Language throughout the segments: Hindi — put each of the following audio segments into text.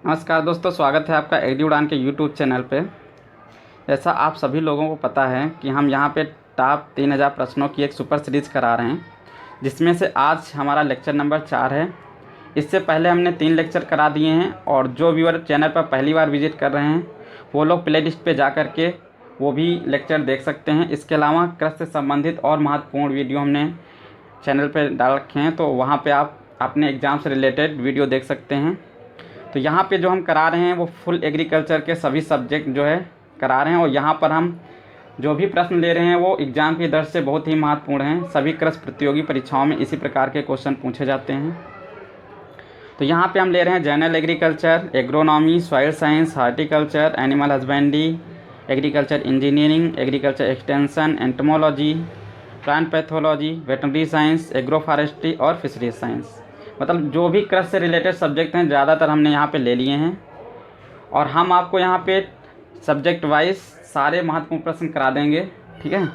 नमस्कार दोस्तों, स्वागत है आपका एग्री उड़ान के यूट्यूब चैनल पे। जैसा आप सभी लोगों को पता है कि हम यहाँ पे टॉप 3000 प्रश्नों की एक सुपर सीरीज़ करा रहे हैं, जिसमें से आज हमारा लेक्चर नंबर 4 है। इससे पहले हमने 3 लेक्चर करा दिए हैं और जो व्यूअर चैनल पर पहली बार विजिट कर रहे हैं वो लोग प्ले लिस्ट पर जा कर के वो भी लेक्चर देख सकते हैं। इसके अलावा कृषि से संबंधित और महत्वपूर्ण वीडियो हमने चैनल पर डाल रखे हैं, तो वहाँ पर आप अपने एग्ज़ाम से रिलेटेड वीडियो देख सकते हैं। तो यहाँ पे जो हम करा रहे हैं वो फुल एग्रीकल्चर के सभी सब्जेक्ट जो है करा रहे हैं, और यहाँ पर हम जो भी प्रश्न ले रहे हैं वो एग्ज़ाम की दृष्टि से बहुत ही महत्वपूर्ण हैं। सभी कृषि प्रतियोगी परीक्षाओं में इसी प्रकार के क्वेश्चन पूछे जाते हैं। तो यहाँ पे हम ले रहे हैं general agriculture, agronomy, soil science, horticulture, animal husbandry, agriculture engineering, agriculture extension, entomology, plant pathology, veterinary science, agro forestry और फिशरीज साइंस। मतलब जो भी कृषि से रिलेटेड सब्जेक्ट हैं ज़्यादातर हमने यहाँ पे ले लिए हैं, और हम आपको यहाँ पे सब्जेक्ट वाइज सारे महत्वपूर्ण प्रश्न करा देंगे। ठीक है,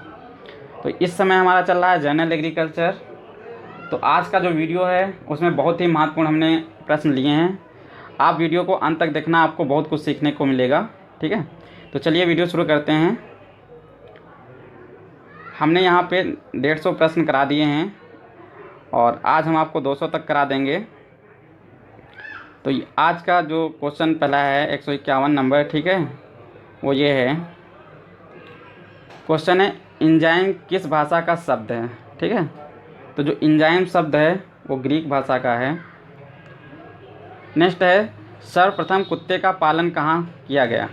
तो इस समय हमारा चल रहा है जनरल एग्रीकल्चर। तो आज का जो वीडियो है उसमें बहुत ही महत्वपूर्ण हमने प्रश्न लिए हैं। आप वीडियो को अंत तक देखना, आपको बहुत कुछ सीखने को मिलेगा। ठीक है, तो चलिए वीडियो शुरू करते हैं। हमने यहाँ पे 150 प्रश्न करा दिए हैं और आज हम आपको 200 तक करा देंगे। तो आज का जो क्वेश्चन पहला है 151 नंबर, ठीक है, वो ये है। क्वेश्चन है एंजाइम किस भाषा का शब्द है। ठीक है, तो जो एंजाइम शब्द है वो ग्रीक भाषा का है। नेक्स्ट है सर्वप्रथम कुत्ते का पालन कहाँ किया गया।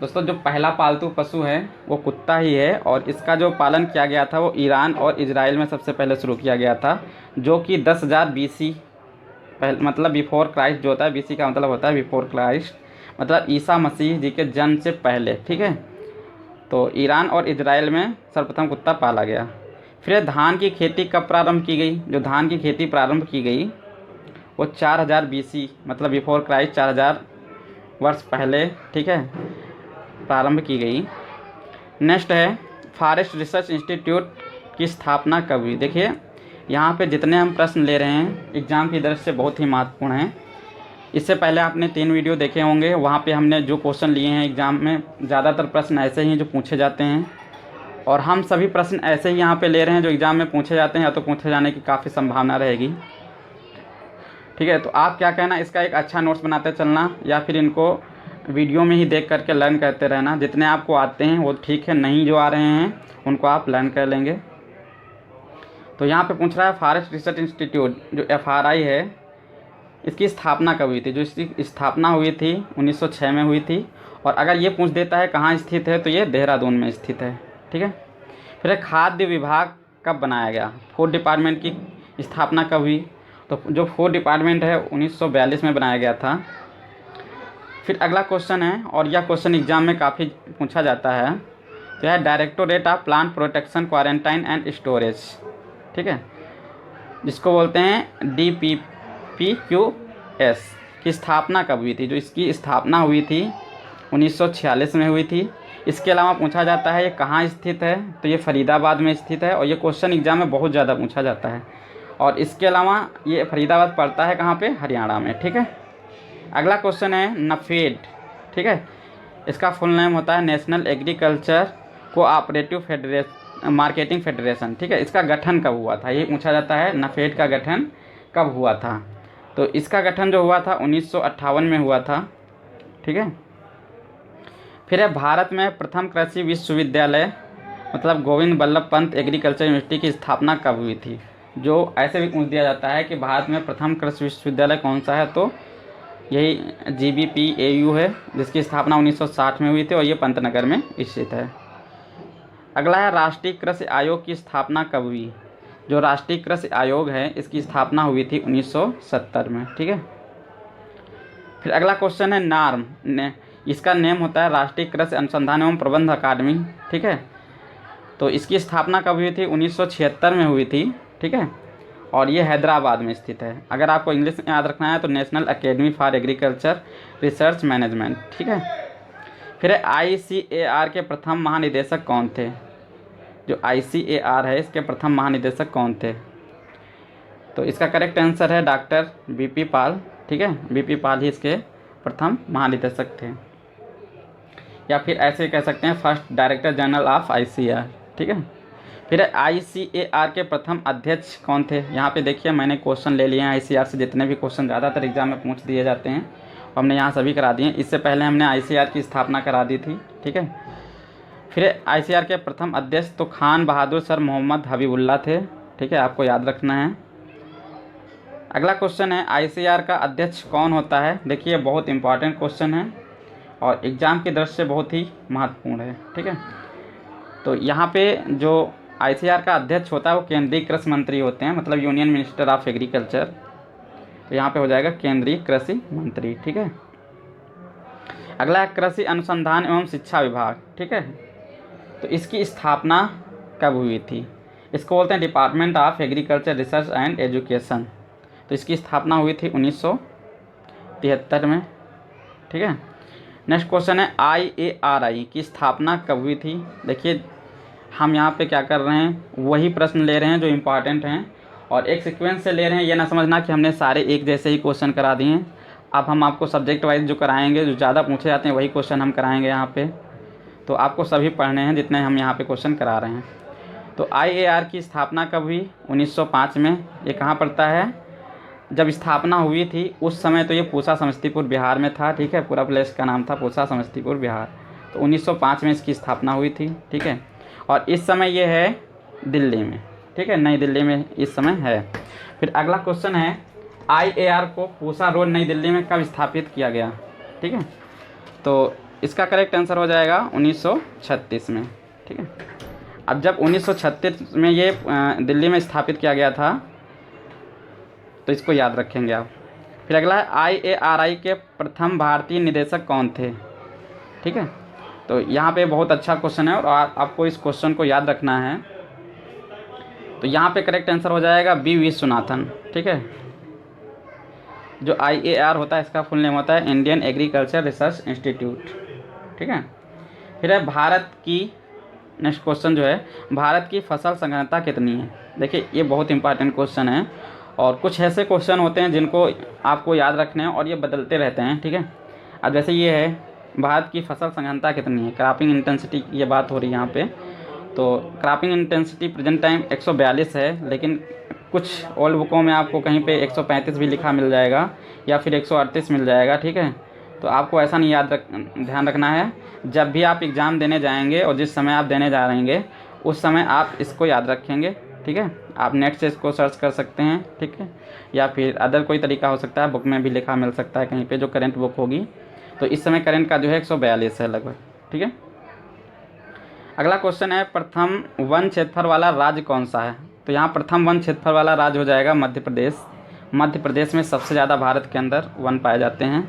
दोस्तों, जो पहला पालतू पशु है वो कुत्ता ही है, और इसका जो पालन किया गया था वो ईरान और इजराइल में सबसे पहले शुरू किया गया था, जो कि 10,000 BC मतलब बिफोर क्राइस्ट जो होता है। BC का मतलब होता है बिफोर क्राइस्ट, मतलब ईसा मसीह जी के जन्म से पहले। ठीक है, तो ईरान और इजराइल में सर्वप्रथम कुत्ता पाला गया। फिर धान की खेती कब प्रारंभ की गई। जो धान की खेती प्रारंभ की गई वो 4000 BC मतलब बिफोर क्राइस्ट 4000 वर्ष पहले, ठीक है, प्रारंभ की गई। नेक्स्ट है फॉरेस्ट रिसर्च इंस्टीट्यूट की स्थापना कब हुई। देखिए यहाँ पे जितने हम प्रश्न ले रहे हैं एग्ज़ाम की दृष्टि से बहुत ही महत्वपूर्ण हैं। इससे पहले आपने 3 वीडियो देखे होंगे, वहाँ पे हमने जो क्वेश्चन लिए हैं एग्ज़ाम में ज़्यादातर प्रश्न ऐसे ही हैं जो पूछे जाते हैं, और हम सभी प्रश्न ऐसे ही यहाँ पे ले रहे हैं जो एग्ज़ाम में पूछे जाते हैं या तो पूछे जाने की काफ़ी संभावना रहेगी। ठीक है, तो आप क्या कहना, इसका एक अच्छा नोट्स बनाते चलना या फिर इनको वीडियो में ही देख करके लर्न करते रहना। जितने आपको आते हैं वो ठीक है, नहीं जो आ रहे हैं उनको आप लर्न कर लेंगे। तो यहाँ पे पूछ रहा है फॉरेस्ट रिसर्च इंस्टीट्यूट जो FRI है, इसकी स्थापना कब हुई थी। जो इसकी स्थापना हुई थी 1906 में हुई थी, और अगर ये पूछ देता है कहाँ स्थित है तो ये देहरादून में स्थित है। ठीक है, फिर खाद्य विभाग कब बनाया गया। फूड डिपार्टमेंट की स्थापना कब हुई। तो जो फूड डिपार्टमेंट है 1942 में बनाया गया था। फिर अगला क्वेश्चन है, और यह क्वेश्चन एग्जाम में काफ़ी पूछा जाता है, तो यह directorate of plant protection quarantine and storage, ठीक है, जिसको बोलते हैं DPPQS की स्थापना कब हुई थी। जो इसकी स्थापना हुई थी 1946 में हुई थी। इसके अलावा पूछा जाता है ये कहाँ स्थित है, तो ये फरीदाबाद में स्थित है, और ये क्वेश्चन एग्जाम में बहुत ज़्यादा पूछा जाता है। और इसके अलावा ये फरीदाबाद पड़ता है कहाँ पे, हरियाणा में। ठीक है, अगला क्वेश्चन है नफेड, ठीक है, इसका फुल नेम होता है national agriculture cooperative federation marketing federation. ठीक है, इसका गठन कब हुआ था, ये पूछा जाता है नफेड का गठन कब हुआ था। तो इसका गठन जो हुआ था 1958 में हुआ था। ठीक है, फिर है भारत में प्रथम कृषि विश्वविद्यालय मतलब गोविंद बल्लभ पंत एग्रीकल्चर यूनिवर्सिटी की स्थापना कब हुई थी। जो ऐसे भी पूछ दिया जाता है कि भारत में प्रथम कृषि विश्वविद्यालय कौन सा है, तो यही GBPAU है, जिसकी स्थापना 1960 में हुई थी, और ये पंतनगर में स्थित है। अगला है राष्ट्रीय कृषि आयोग की स्थापना कब हुई। जो राष्ट्रीय कृषि आयोग है इसकी स्थापना हुई थी 1970 में। ठीक है, फिर अगला क्वेश्चन है नार्म इसका नेम होता है राष्ट्रीय कृषि अनुसंधान एवं प्रबंध अकादमी। ठीक है, तो इसकी स्थापना कब हुई थी 1976 में हुई थी। ठीक है, और ये हैदराबाद में स्थित है। अगर आपको इंग्लिश में याद रखना है तो national academy for agriculture research management. ठीक है, फिर ICAR के प्रथम महानिदेशक कौन थे। जो ICAR है इसके प्रथम महानिदेशक कौन थे, तो इसका करेक्ट आंसर है डॉक्टर BP पाल। ठीक है, बीपी पाल ही इसके प्रथम महानिदेशक थे, या फिर ऐसे कह सकते हैं first director general of ICAR. ठीक है, फिर आईसीएआर के प्रथम अध्यक्ष कौन थे। यहाँ पे देखिए मैंने क्वेश्चन ले लिए हैं आईसीएआर से, जितने भी क्वेश्चन ज़्यादातर एग्जाम में पूछ दिए जाते हैं हमने यहाँ सभी करा दिए। इससे पहले हमने आईसीएआर की स्थापना करा दी थी। ठीक है, फिर आईसीएआर के प्रथम अध्यक्ष तो खान बहादुर सर मोहम्मद हबीबुल्ला थे। ठीक है, आपको याद रखना है। अगला क्वेश्चन है आईसीएआर का अध्यक्ष कौन होता है। देखिए बहुत इंपॉर्टेंट क्वेश्चन है और एग्ज़ाम की दृष्टि से बहुत ही महत्वपूर्ण है। ठीक है, तो यहाँ पे जो आईसीएआर का अध्यक्ष होता है वो केंद्रीय कृषि मंत्री होते हैं, मतलब यूनियन मिनिस्टर ऑफ एग्रीकल्चर। तो यहाँ पे हो जाएगा केंद्रीय कृषि मंत्री। ठीक है, अगला है कृषि अनुसंधान एवं शिक्षा विभाग। ठीक है, तो इसकी स्थापना कब हुई थी। इसको बोलते हैं department of agriculture research and education. तो इसकी स्थापना हुई थी 1973 में। ठीक है, नेक्स्ट क्वेश्चन है आईएआरआई की स्थापना कब हुई थी। देखिए हम यहाँ पे क्या कर रहे हैं, वही प्रश्न ले रहे हैं जो इम्पॉर्टेंट हैं और एक सीक्वेंस से ले रहे हैं। ये ना समझना कि हमने सारे एक जैसे ही क्वेश्चन करा दिए हैं। अब हम आपको सब्जेक्ट वाइज जो कराएंगे, जो ज़्यादा पूछे जाते हैं वही क्वेश्चन हम कराएंगे यहाँ पे। तो आपको सभी पढ़ने हैं जितने हम यहाँ पे क्वेश्चन करा रहे हैं। तो आईएआर की स्थापना कब हुई, 1905 में। ये कहाँ पड़ता है, जब स्थापना हुई थी उस समय तो ये पूसा समस्तीपुर बिहार में था। ठीक है, पूरा प्लेस का नाम था पूसा समस्तीपुर बिहार। तो 1905 में इसकी स्थापना हुई थी। ठीक है, और इस समय ये है दिल्ली में। ठीक है, नई दिल्ली में इस समय है। फिर अगला क्वेश्चन है आईएआर को पूसा रोड नई दिल्ली में कब स्थापित किया गया। ठीक है, तो इसका करेक्ट आंसर हो जाएगा 1936 में। ठीक है, अब जब 1936 में ये दिल्ली में स्थापित किया गया था तो इसको याद रखेंगे आप। फिर अगला है आईएआरआई के प्रथम भारतीय निदेशक कौन थे। ठीक है, तो यहाँ पे बहुत अच्छा क्वेश्चन है और आपको इस क्वेश्चन को याद रखना है। तो यहाँ पे करेक्ट आंसर हो जाएगा बी विश्वनाथन। ठीक है, जो आईएआर होता है इसका फुल नेम होता है इंडियन एग्रीकल्चर रिसर्च इंस्टीट्यूट। ठीक है, फिर है भारत की, नेक्स्ट क्वेश्चन जो है भारत की फसल संघनता कितनी है। देखिए ये बहुत इंपॉर्टेंट क्वेश्चन है और कुछ ऐसे क्वेश्चन होते हैं जिनको आपको याद रखने हैं और ये बदलते रहते हैं। ठीक है, अब जैसे ये है भारत की फसल संघनता कितनी है, क्रॉपिंग इंटेंसिटी की ये बात हो रही है यहाँ पे। तो क्रॉपिंग इंटेंसिटी प्रेजेंट टाइम 142 है, लेकिन कुछ ओल्ड बुकों में आपको कहीं पे 135 भी लिखा मिल जाएगा या फिर 138 मिल जाएगा। ठीक है, तो आपको ऐसा नहीं ध्यान रखना है। जब भी आप एग्ज़ाम देने जाएंगे और जिस समय आप देने जा रहेंगे उस समय आप इसको याद रखेंगे। ठीक है, आप नेट से इसको सर्च कर सकते हैं। ठीक है, या फिर अदर कोई तरीका हो सकता है, बुक में भी लिखा मिल सकता है कहीं पे जो करंट बुक होगी। तो इस समय करंट का जो है 142 है लगभग। ठीक है, अगला क्वेश्चन है प्रथम वन क्षेत्रफल वाला राज्य कौन सा है। तो यहाँ प्रथम वन क्षेत्रफल वाला राज्य हो जाएगा मध्य प्रदेश। मध्य प्रदेश में सबसे ज़्यादा भारत के अंदर वन पाए जाते हैं।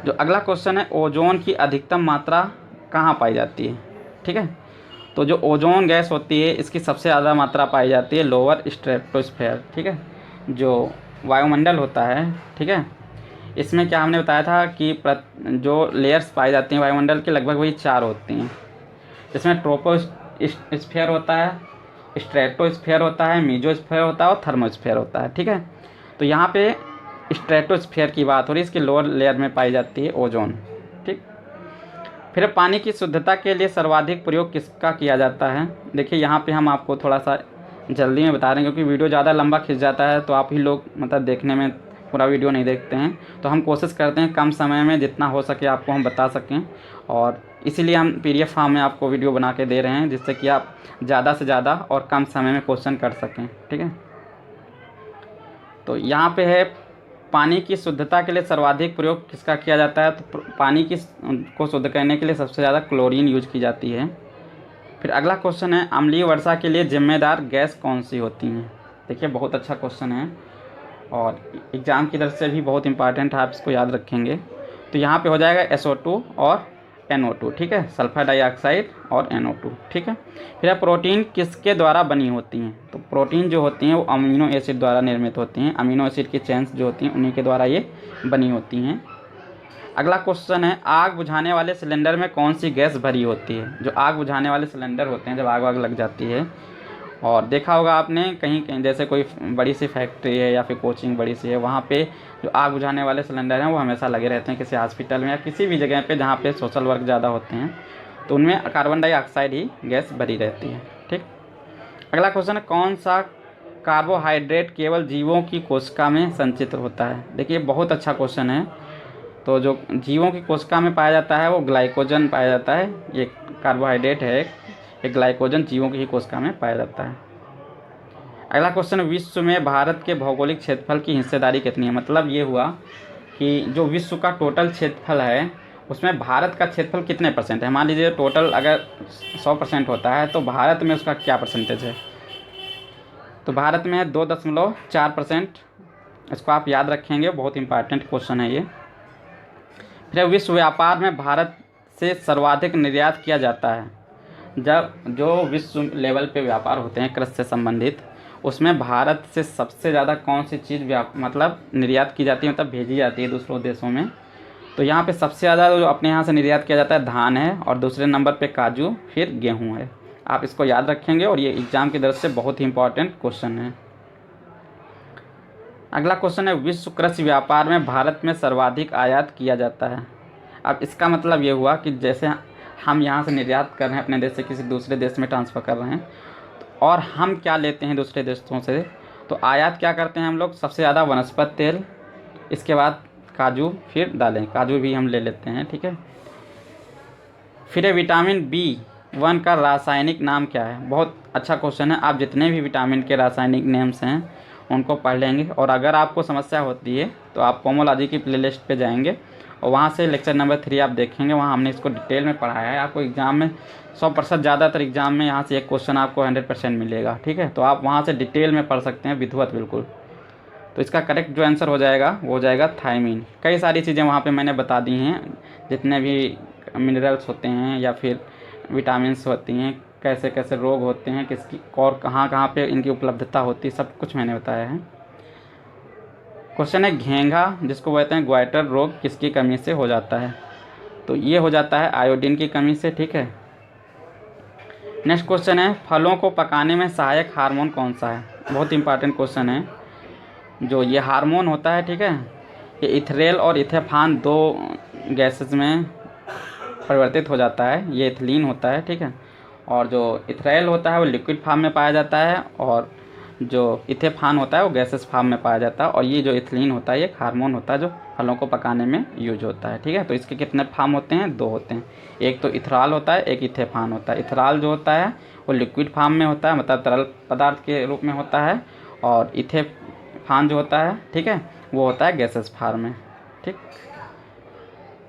जो अगला क्वेश्चन है ओजोन की अधिकतम मात्रा कहाँ पाई जाती है। ठीक है, तो जो ओजोन गैस होती है इसकी सबसे ज़्यादा मात्रा पाई जाती है लोअर स्ट्रेटोस्फेयर। ठीक है, जो वायुमंडल होता है। ठीक है, इसमें क्या हमने बताया था कि जो लेयर्स पाई जाती हैं वायुमंडल के लगभग वही 4 होती हैं। इसमें ट्रोपोस्फेयर होता है, स्ट्रेटोस्फेयर होता है, मीजोस्फेयर होता है और थर्मोस्फेयर होता है। ठीक है, तो यहाँ पे स्ट्रेटोस्फेयर की बात हो रही है, इसकी लोअर लेयर में पाई जाती है ओजोन। ठीक, फिर पानी की शुद्धता के लिए सर्वाधिक प्रयोग किसका किया जाता है। देखिए यहाँ पे हम आपको थोड़ा सा जल्दी में बता रहे हैं क्योंकि वीडियो ज़्यादा लंबा खिंच जाता है तो आप ही लोग मतलब देखने में पूरा वीडियो नहीं देखते हैं। तो हम कोशिश करते हैं कम समय में जितना हो सके आपको हम बता सकें और इसीलिए हम पीडीएफ फॉर्म में आपको वीडियो बना के दे रहे हैं जिससे कि आप ज़्यादा से ज़्यादा और कम समय में क्वेश्चन कर सकें। ठीक है, तो यहाँ पे है पानी की शुद्धता के लिए सर्वाधिक प्रयोग किसका किया जाता है। तो पानी को शुद्ध करने के लिए सबसे ज़्यादा क्लोरीन यूज की जाती है। फिर अगला क्वेश्चन है अम्लीय वर्षा के लिए जिम्मेदार गैस कौन सी होती हैं। देखिए बहुत अच्छा क्वेश्चन है और एग्ज़ाम की तरफ से भी बहुत इंपॉर्टेंट है, आप इसको याद रखेंगे। तो यहाँ पे हो जाएगा SO2 और NO2। ठीक है, सल्फर डाइऑक्साइड और NO2। ठीक है, फिर प्रोटीन किसके द्वारा बनी होती हैं। तो प्रोटीन जो होती हैं वो अमीनो एसिड द्वारा निर्मित होती हैं। अमीनो एसिड की चेन्स जो होती हैं उन्हीं के द्वारा ये बनी होती हैं। अगला क्वेश्चन है आग बुझाने वाले सिलेंडर में कौन सी गैस भरी होती है। जो आग बुझाने वाले सिलेंडर होते हैं जब आग वाग लग जाती है और देखा होगा आपने कहीं कहीं जैसे कोई बड़ी सी फैक्ट्री है या फिर कोचिंग बड़ी सी है, वहाँ पे जो आग बुझाने वाले सिलेंडर हैं वो हमेशा लगे रहते हैं किसी हॉस्पिटल में या किसी भी जगह पे जहाँ पे सोशल वर्क ज़्यादा होते हैं, तो उनमें कार्बन डाइऑक्साइड ही गैस भरी रहती है। ठीक, अगला क्वेश्चन है कौन सा कार्बोहाइड्रेट केवल जीवों की कोशिका में संचित होता है। देखिए बहुत अच्छा क्वेश्चन है। तो जो जीवों की कोशिका में पाया जाता है वो ग्लाइकोजन पाया जाता है। ये कार्बोहाइड्रेट है, ये ग्लाइकोजन जीवों की ही कोशिका में पाया जाता है। अगला क्वेश्चन, विश्व में भारत के भौगोलिक क्षेत्रफल की हिस्सेदारी कितनी है। मतलब ये हुआ कि जो विश्व का टोटल क्षेत्रफल है उसमें भारत का क्षेत्रफल कितने परसेंट है। मान लीजिए टोटल अगर 100% होता है तो भारत में उसका क्या परसेंटेज है। तो भारत में है 2.4%। इसको आप याद रखेंगे, बहुत इंपॉर्टेंट क्वेश्चन है ये। फिर विश्व व्यापार में भारत से सर्वाधिक निर्यात किया जाता है। जब जो विश्व लेवल पे व्यापार होते हैं कृषि से संबंधित, उसमें भारत से सबसे ज़्यादा कौन सी चीज़ मतलब निर्यात की जाती है, मतलब भेजी जाती है दूसरों देशों में। तो यहाँ पे सबसे ज़्यादा जो अपने यहाँ से निर्यात किया जाता है धान है, और दूसरे नंबर पे काजू, फिर गेहूँ है। आप इसको याद रखेंगे और ये एग्ज़ाम की दृष्टि से बहुत ही इंपॉर्टेंट क्वेश्चन है। अगला क्वेश्चन है विश्व कृषि व्यापार में भारत में सर्वाधिक आयात किया जाता है। अब इसका मतलब ये हुआ कि जैसे हम यहाँ से निर्यात कर रहे हैं अपने देश से किसी दूसरे देश में ट्रांसफ़र कर रहे हैं, और हम क्या लेते हैं दूसरे देशों से, तो आयात क्या करते हैं हम लोग, सबसे ज़्यादा वनस्पति तेल, इसके बाद काजू, फिर दालें, काजू भी हम ले लेते हैं। ठीक है, फिर विटामिन B1 का रासायनिक नाम क्या है। बहुत अच्छा क्वेश्चन है। आप जितने भी विटामिन के रासायनिक नेम्स हैं उनको पढ़ लेंगे, और अगर आपको समस्या होती है तो आप पोमोलॉजी की प्लेलिस्ट पे जाएंगे और वहाँ से लेक्चर नंबर 3 आप देखेंगे, वहाँ हमने इसको डिटेल में पढ़ाया है। आपको एग्ज़ाम में 100% ज़्यादातर एग्ज़ाम में यहाँ से एक क्वेश्चन आपको 100% मिलेगा। ठीक है, तो आप वहाँ से डिटेल में पढ़ सकते हैं विधिवत बिल्कुल। तो इसका करेक्ट जो आंसर हो जाएगा वो हो जाएगा थायमीन। कई सारी चीज़ें वहाँ पे मैंने बता दी हैं, जितने भी मिनरल्स होते हैं या फिर विटामिन्स होती हैं, कैसे कैसे रोग होते हैं, किसकी और कहाँ कहाँ पे इनकी उपलब्धता होती है, सब कुछ मैंने बताया है। क्वेश्चन है घेंघा जिसको कहते हैं ग्वाइटर रोग किसकी कमी से हो जाता है। तो ये हो जाता है आयोडीन की कमी से। ठीक है, नेक्स्ट क्वेश्चन है फलों को पकाने में सहायक हार्मोन कौन सा है। बहुत इंपॉर्टेंट क्वेश्चन है। जो ये हार्मोन होता है, ठीक है, ये इथरेल और इथेफान दो गैसेस में परिवर्तित हो जाता है। ये इथिलीन होता है। ठीक है, और जो इथरेल होता है वो लिक्विड फॉर्म में पाया जाता है, और जो इथेफान होता है वो गैसेस फॉर्म में पाया जाता है। और ये जो इथिलीन होता है ये एक हार्मोन होता है जो फलों को पकाने में यूज होता है। ठीक है, तो इसके कितने फॉर्म होते हैं, 2 होते हैं। एक तो इथराल होता है, एक इथेफान होता है। इथराल जो होता है वो लिक्विड फॉर्म में होता है, मतलब तरल पदार्थ के रूप में होता है, और इथेफान जो होता है, ठीक है, वो होता है गैसेस फॉर्म में। ठीक,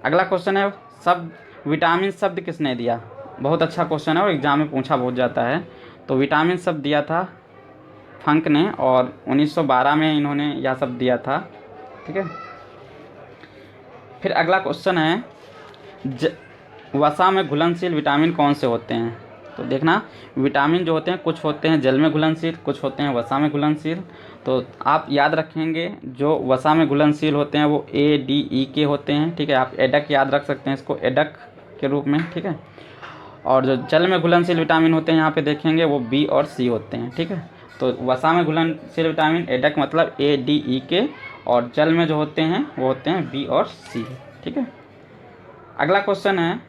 अगला क्वेश्चन है विटामिन शब्द किसने दिया। बहुत अच्छा क्वेश्चन है और एग्जाम में पूछा बहुत जाता है। तो विटामिन शब्द दिया था फंक ने, और 1912 में इन्होंने यह शब्द दिया था। ठीक है, फिर अगला क्वेश्चन है वसा में घुलनशील विटामिन कौन से होते हैं। तो देखना, विटामिन जो होते हैं कुछ होते हैं जल में घुलनशील, कुछ होते हैं वसा में घुलनशील। तो आप याद रखेंगे जो वसा में घुलनशील होते हैं वो ADE के होते हैं। ठीक है, आप एडक याद रख सकते हैं इसको एडक के रूप में। ठीक है, और जो जल में घुलनशील विटामिन होते हैं यहाँ पे देखेंगे वो B और C होते हैं। ठीक है, तो वसा में घुलनशील विटामिन एडक मतलब ADE के, और जल में जो होते हैं वो होते हैं B और C। ठीक है, अगला क्वेश्चन है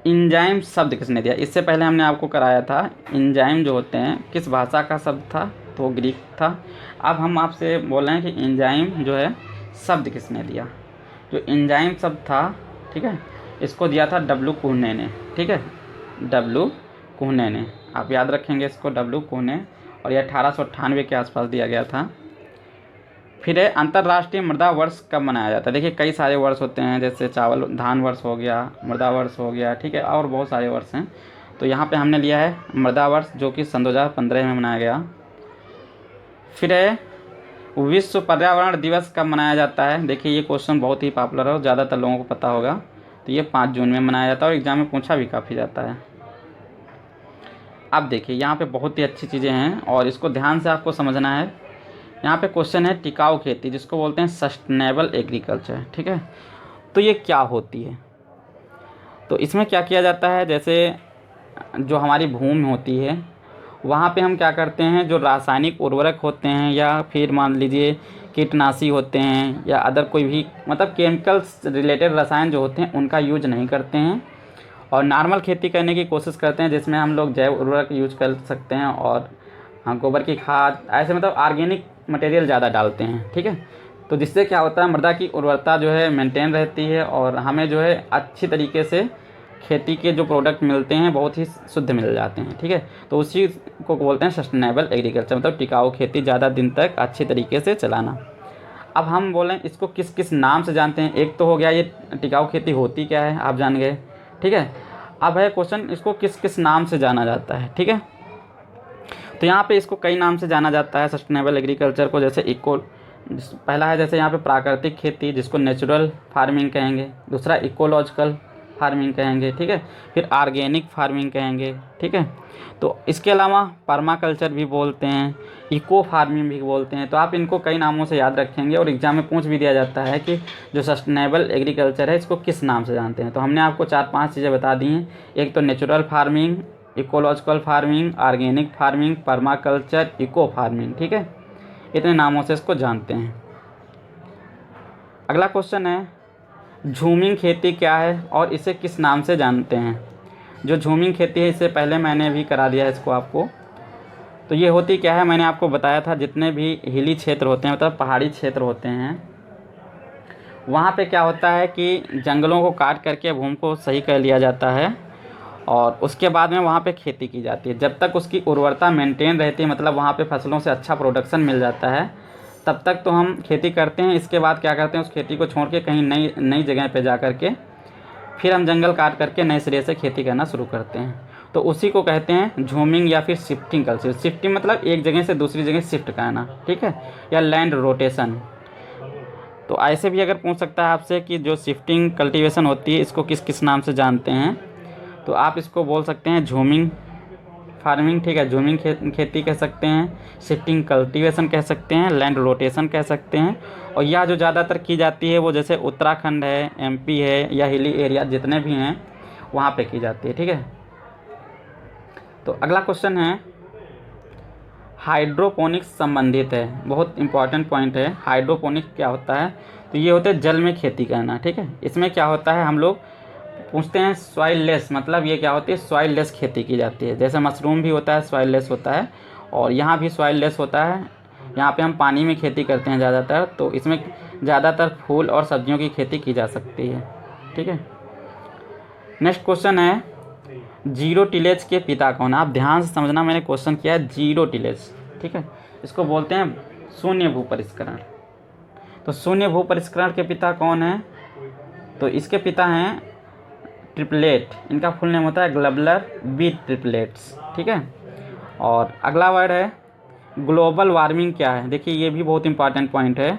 इंजाइम शब्द किसने दिया। इससे पहले हमने आपको कराया था इंजाइम जो होते हैं किस भाषा का शब्द था, तो ग्रीक था। अब हम आपसे बोल रहे हैं कि इंजाइम जो है शब्द किसने दिया। जो इंजाइम शब्द था, ठीक है, इसको दिया था W कुहने ने। ठीक है, W कुहने ने, आप याद रखेंगे इसको, W कुहने, और यह 1898 के आसपास दिया गया था। फिर है अंतर्राष्ट्रीय मृदा वर्ष कब मनाया जाता है। देखिए कई सारे वर्ष होते हैं, जैसे चावल धान वर्ष हो गया, मृदा वर्ष हो गया, ठीक है, और बहुत सारे वर्ष हैं। तो यहाँ पे हमने लिया है मृदा वर्ष जो कि सन 2015 में मनाया गया। फिर है विश्व पर्यावरण दिवस कब मनाया जाता है। देखिए ये क्वेश्चन बहुत ही पॉपुलर है और ज़्यादातर लोगों को पता होगा। तो ये 5 जून में मनाया जाता है और एग्जाम में पूछा भी काफ़ी जाता है। अब देखिए यहाँ पे बहुत ही अच्छी चीज़ें हैं और इसको ध्यान से आपको समझना है। यहाँ पे क्वेश्चन है टिकाऊ खेती जिसको बोलते हैं सस्टेनेबल एग्रीकल्चर। ठीक है, तो ये क्या होती है। तो इसमें क्या किया जाता है, जैसे जो हमारी भूमि होती है वहाँ पे हम क्या करते हैं, जो रासायनिक उर्वरक होते हैं या फिर मान लीजिए कीटनाशी होते हैं या अदर कोई भी मतलब केमिकल्स रिलेटेड रसायन जो होते हैं उनका यूज नहीं करते हैं और नॉर्मल खेती करने की कोशिश करते हैं, जिसमें हम लोग जैव उर्वरक यूज कर सकते हैं और गोबर की खाद ऐसे मतलब ऑर्गेनिक मटेरियल ज़्यादा डालते हैं। ठीक है, तो जिससे क्या होता है मृदा की उर्वरता जो है मेंटेन रहती है और हमें जो है अच्छी तरीके से खेती के जो प्रोडक्ट मिलते हैं बहुत ही शुद्ध मिल जाते हैं। ठीक है, तो उसी को बोलते हैं सस्टेनेबल एग्रीकल्चर, मतलब टिकाऊ खेती, ज़्यादा दिन तक अच्छी तरीके से चलाना। अब हम बोलें इसको किस किस नाम से जानते हैं। एक तो हो गया ये टिकाऊ खेती होती क्या है, आप जान गए। ठीक है, अब है क्वेश्चन इसको किस किस नाम से जाना जाता है। ठीक है, तो यहाँ पे इसको कई नाम से जाना जाता है सस्टेनेबल एग्रीकल्चर को। जैसे पहला है जैसे यहाँ पे प्राकृतिक खेती जिसको नेचुरल फार्मिंग कहेंगे, दूसरा इकोलॉजिकल फार्मिंग कहेंगे। ठीक है, फिर ऑर्गेनिक फार्मिंग कहेंगे। ठीक है, तो इसके अलावा पर्माकल्चर भी बोलते हैं, इको फार्मिंग भी बोलते हैं। तो आप इनको कई नामों से याद रखेंगे और एग्जाम में पूछ भी दिया जाता है कि जो सस्टेनेबल एग्रीकल्चर है इसको किस नाम से जानते हैं। तो हमने आपको 4-5 चीज़ें बता दी हैं, एक तो natural farming, ecological farming, organic farming, permaculture, eco farming. ठीक है, इतने नामों से इसको जानते हैं। अगला क्वेश्चन है झूमिंग खेती क्या है और इसे किस नाम से जानते हैं। जो झूमिंग खेती है इससे पहले मैंने भी करा दिया है इसको आपको। तो ये होती क्या है, मैंने आपको बताया था जितने भी हिली क्षेत्र होते हैं मतलब पहाड़ी क्षेत्र होते हैं वहाँ पे क्या होता है कि जंगलों को काट करके भूमि को सही कर लिया जाता है और उसके बाद में वहाँ पे खेती की जाती है। जब तक उसकी उर्वरता मेंटेन रहती है मतलब वहाँ पे फसलों से अच्छा प्रोडक्शन मिल जाता है तब तक तो हम खेती करते हैं। इसके बाद क्या करते हैं, उस खेती को छोड़ के कहीं नई जगह पे जा कर के फिर हम जंगल काट करके नए सिरे से खेती करना शुरू करते हैं। तो उसी को कहते हैं झूमिंग या फिर शिफ्टिंग कल्चर। शिफ्टिंग मतलब एक जगह से दूसरी जगह शिफ्ट करना। ठीक है, या लैंड रोटेशन। तो ऐसे भी अगर पूछ सकता है आपसे कि जो शिफ्टिंग कल्टीवेशन होती है इसको किस किस नाम से जानते हैं, तो आप इसको बोल सकते हैं झूमिंग फार्मिंग। ठीक है, झूमिंग खेती कह सकते हैं, शिफ्टिंग कल्टीवेशन कह सकते हैं, लैंड रोटेशन कह सकते हैं। और यह जो ज़्यादातर की जाती है वो जैसे उत्तराखंड है, एमपी है या हिली एरिया जितने भी हैं वहाँ पे की जाती है। ठीक है, तो अगला क्वेश्चन है हाइड्रोपोनिक्स संबंधित है, बहुत इंपॉर्टेंट पॉइंट है। हाइड्रोपोनिक्स क्या होता है, तो ये होता है जल में खेती करना। ठीक है, इसमें क्या होता है हम लोग पूछते हैं सॉइल लेस, मतलब ये क्या होती है सॉइल लेस खेती की जाती है। जैसे मशरूम भी होता है सॉइल लेस होता है और यहाँ भी सॉइल लेस होता है। यहाँ पे हम पानी में खेती करते हैं ज़्यादातर, तो इसमें ज़्यादातर फूल और सब्जियों की खेती की जा सकती है। ठीक है, नेक्स्ट क्वेश्चन है जीरो टिलेज के पिता कौन। आप ध्यान से समझना, मैंने क्वेश्चन किया है जीरो टिलेज। ठीक है, इसको बोलते हैं शून्य भू परिष्करण। तो शून्य भू परिष्करण के पिता कौन है, तो इसके पिता हैं ट्रिपलेट। इनका फुल नेम होता है ग्लोबलर बी ट्रिपलेट्स। ठीक है, और अगला वर्ड है ग्लोबल वार्मिंग क्या है। देखिए ये भी बहुत इंपॉर्टेंट पॉइंट है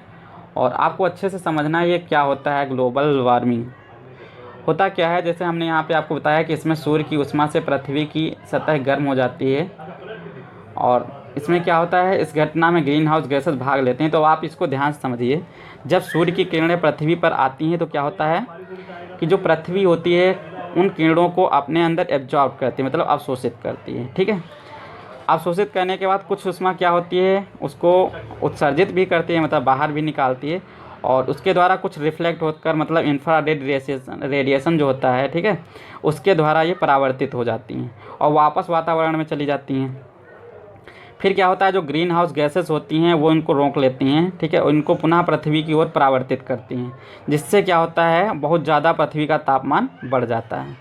और आपको अच्छे से समझना है ये क्या होता है। ग्लोबल वार्मिंग होता क्या है, जैसे हमने यहाँ पे आपको बताया कि इसमें सूर्य की ऊष्मा से पृथ्वी की सतह गर्म हो जाती है और इसमें क्या होता है, इस घटना में ग्रीन हाउस गैसेस भाग लेते हैं। तो आप इसको ध्यान से समझिए, जब सूर्य की किरणें पृथ्वी पर आती हैं तो क्या होता है कि जो पृथ्वी होती है उन किरणों को अपने अंदर एब्जॉर्ब करती है, मतलब अवशोषित करती है। ठीक है, अवशोषित करने के बाद कुछ ऊष्मा क्या होती है उसको उत्सर्जित भी करती है, मतलब बाहर भी निकालती है और उसके द्वारा कुछ रिफ्लेक्ट होकर मतलब इंफ्रारेड रेडिएशन जो होता है, ठीक है, उसके द्वारा ये परावर्तित हो जाती हैं और वापस वातावरण में चली जाती हैं। फिर क्या होता है, जो ग्रीन हाउस गैसेस होती हैं वो इनको रोक लेती हैं, ठीक है, और इनको पुनः पृथ्वी की ओर परावर्तित करती हैं, जिससे क्या होता है बहुत ज़्यादा पृथ्वी का तापमान बढ़ जाता है।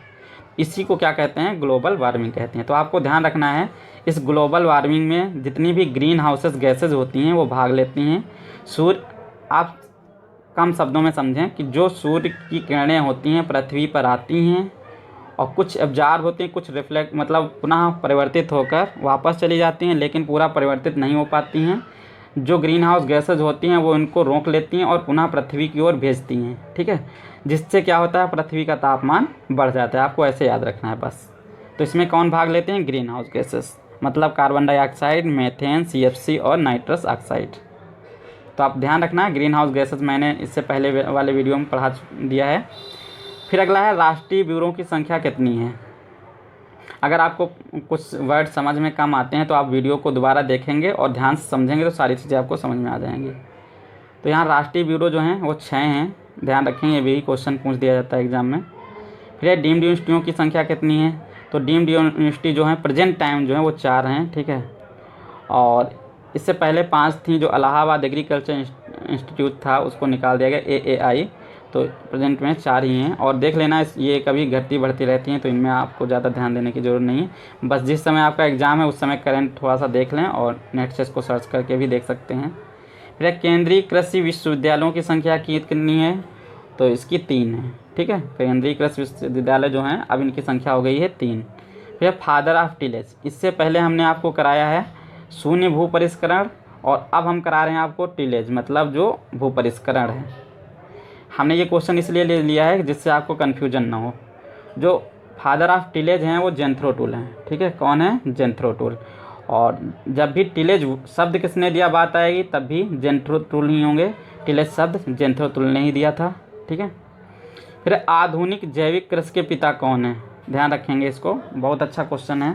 इसी को क्या कहते हैं, ग्लोबल वार्मिंग कहते हैं। तो आपको ध्यान रखना है इस ग्लोबल वार्मिंग में जितनी भी ग्रीन हाउसेस गैसेज होती हैं वो भाग लेती हैं सूर्य। आप कम शब्दों में समझें कि जो सूर्य की किरणें होती हैं पृथ्वी पर आती हैं और कुछ एब्जॉर्ब होती हैं, कुछ रिफ्लेक्ट मतलब पुनः परिवर्तित होकर वापस चली जाती हैं, लेकिन पूरा परिवर्तित नहीं हो पाती हैं। जो ग्रीन हाउस गैसेज होती हैं वो इनको रोक लेती हैं और पुनः पृथ्वी की ओर भेजती हैं, ठीक है, जिससे क्या होता है पृथ्वी का तापमान बढ़ जाता है। आपको ऐसे याद रखना है बस। तो इसमें कौन भाग लेते हैं, ग्रीन हाउस गैसेस, मतलब कार्बन डाइऑक्साइड, मीथेन, CFC और नाइट्रस ऑक्साइड। तो आप ध्यान रखना है ग्रीन हाउस गैसेस मैंने इससे पहले वाले वीडियो में पढ़ा दिया है। फिर अगला है राष्ट्रीय ब्यूरो की संख्या कितनी है। अगर आपको कुछ वर्ड समझ में कम आते हैं तो आप वीडियो को दोबारा देखेंगे और ध्यान से समझेंगे तो सारी चीज़ें आपको समझ में आ जाएंगी। तो यहाँ राष्ट्रीय ब्यूरो जो हैं वो 6 हैं, ध्यान रखेंगे, ये भी क्वेश्चन पूछ दिया जाता है एग्जाम में। फिर डीम्ड यूनिवर्सिटियों की संख्या कितनी है, तो डीम्ड यूनिवर्सिटी जो है प्रेजेंट टाइम जो है वो 4 हैं, ठीक है। और इससे पहले 5 थी, जो इलाहाबाद एग्रीकल्चर इंस्टीट्यूट था उसको निकाल दिया गया AAI, तो प्रेजेंट में 4 ही हैं। और देख लेना ये कभी घटती बढ़ती रहती हैं, तो इनमें आपको ज़्यादा ध्यान देने की ज़रूरत नहीं है। बस जिस समय आपका एग्ज़ाम है उस समय करंट थोड़ा सा देख लें और नेट से इसको सर्च करके भी देख सकते हैं। फिर केंद्रीय कृषि विश्वविद्यालयों की संख्या कितनी है, तो इसकी 3 है, ठीक है। केंद्रीय कृषि विश्वविद्यालय जो हैं अब इनकी संख्या हो गई है 3। फिर फादर ऑफ टिलेज, इससे पहले हमने आपको कराया है शून्य भू परिष्करण और अब हम करा रहे हैं आपको टिलेज, मतलब जो भू परिष्करण है। हमने ये क्वेश्चन इसलिए ले लिया है जिससे आपको कन्फ्यूजन ना हो। जो फादर ऑफ टिलेज हैं वो जेंथ्रो टूल हैं, ठीक है। कौन है, जेंथ्रो टूल। और जब भी टिलेज शब्द किसने दिया बात आएगी तब भी जेंथ्रो टूल ही होंगे, टिलेज शब्द जेंथ्रो टूल ने ही दिया था, ठीक है। फिर आधुनिक जैविक कृषि के पिता कौन है, ध्यान रखेंगे इसको, बहुत अच्छा क्वेश्चन है।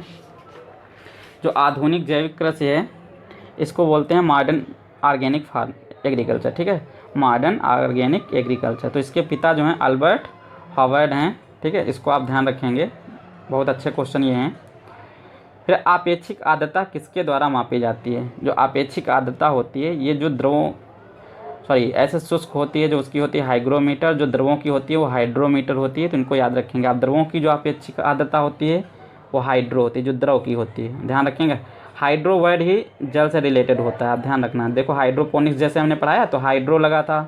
जो आधुनिक जैविक कृषि है इसको बोलते हैं मॉडर्न ऑर्गेनिक फार्म एग्रीकल्चर, ठीक है, मॉडर्न ऑर्गेनिक एग्रीकल्चर। तो इसके पिता जो हैं अल्बर्ट हॉवर्ड हैं, ठीक है, इसको आप ध्यान रखेंगे, बहुत अच्छे क्वेश्चन ये हैं। फिर आपेक्षिक आर्द्रता किसके द्वारा मापी जाती है, जो आपेक्षिक आर्द्रता होती है ये जो द्रवों ऐसे शुष्क होती है जो उसकी होती है हाइग्रोमीटर, जो द्रवों की होती है वो हाइड्रोमीटर होती है। तो इनको याद रखेंगे आप, द्रवों की जो आपेक्षिक आर्द्रता होती है वो हाइड्रो होती है, जो द्रव की होती है, ध्यान रखेंगे। हाइड्रो वर्ड ही जल से रिलेटेड होता है, आप ध्यान रखना। देखो हाइड्रोपोनिक्स जैसे हमने पढ़ाया तो हाइड्रो लगा था,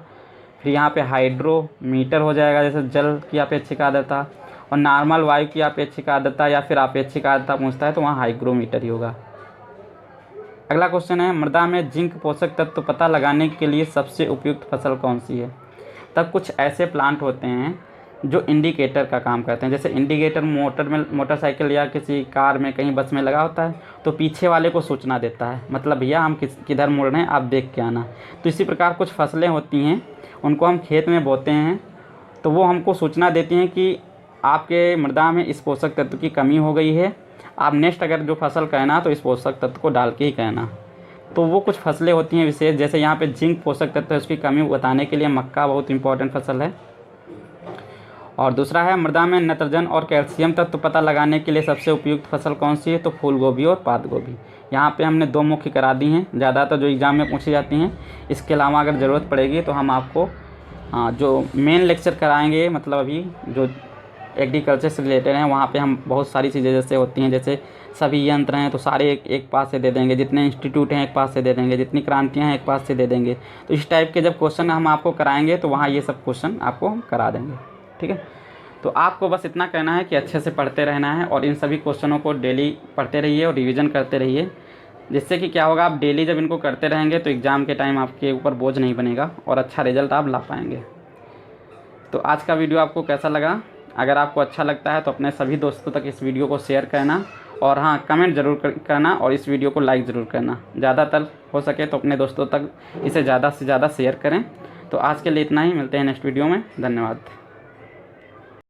फिर यहाँ पे हाइड्रोमीटर हो जाएगा जैसे जल की अपेक्षिक आर्द्रता, और नॉर्मल वायु की अपेक्षिक आर्द्रता या फिर अपेक्षिक आर्द्रता पूछता है तो वहाँ हाइग्रोमीटर ही होगा। अगला क्वेश्चन है मृदा में जिंक पोषक तत्व पता लगाने के लिए सबसे उपयुक्त फसल कौन सी है। तब कुछ ऐसे प्लांट होते हैं जो इंडिकेटर का काम करते हैं, जैसे इंडिकेटर मोटरसाइकिल या किसी कार में कहीं बस में लगा होता है तो पीछे वाले को सूचना देता है, मतलब भैया हम किधर मुड़ रहे हैं आप देख के आना। तो इसी प्रकार कुछ फसलें होती हैं उनको हम खेत में बोते हैं तो वो हमको सूचना देती हैं कि आपके मृदा में इस पोषक तत्व की कमी हो गई है, आप नेक्स्ट अगर जो फसल कहना तो इस पोषक तत्व को डाल के ही कहना। तो वो कुछ फसलें होती हैं विशेष, जैसे यहाँ पे जिंक पोषक तत्व है उसकी कमी बताने के लिए मक्का बहुत इंपॉर्टेंट फसल है। और दूसरा है मृदा में नाइट्रोजन और कैल्शियम तत्व पता लगाने के लिए सबसे उपयुक्त फसल कौन सी है, तो फूल गोभी और पात गोभी। यहाँ पे हमने 2 मुख्य करा दी हैं, ज़्यादातर जो एग्ज़ाम में पूछी जाती हैं। इसके अलावा अगर ज़रूरत पड़ेगी तो हम आपको जो मेन लेक्चर कराएंगे, मतलब अभी जो एग्रीकल्चर से रिलेटेड हैं वहाँ पे हम बहुत सारी चीज़ें जैसे होती हैं, जैसे सभी यंत्र हैं तो सारे एक पास से दे देंगे, जितने इंस्टीट्यूट हैं एक पास से दे देंगे, जितनी क्रांतियाँ हैं एक पास से दे देंगे। तो इस टाइप के जब क्वेश्चन हम आपको कराएंगे तो वहाँ ये सब क्वेश्चन आपको हम करा देंगे, ठीक है। तो आपको बस इतना कहना है कि अच्छे से पढ़ते रहना है और इन सभी क्वेश्चनों को डेली पढ़ते रहिए और रिवीजन करते रहिए, जिससे कि क्या होगा, आप डेली जब इनको करते रहेंगे तो एग्ज़ाम के टाइम आपके ऊपर बोझ नहीं बनेगा और अच्छा रिजल्ट आप ला पाएंगे। तो आज का वीडियो आपको कैसा लगा, अगर आपको अच्छा लगता है तो अपने सभी दोस्तों तक इस वीडियो को शेयर करना और हाँ कमेंट ज़रूर करना और इस वीडियो को लाइक ज़रूर करना। ज़्यादातर हो सके तो अपने दोस्तों तक इसे ज़्यादा से ज़्यादा शेयर करें। तो आज के लिए इतना ही, मिलते हैं नेक्स्ट वीडियो में, धन्यवाद।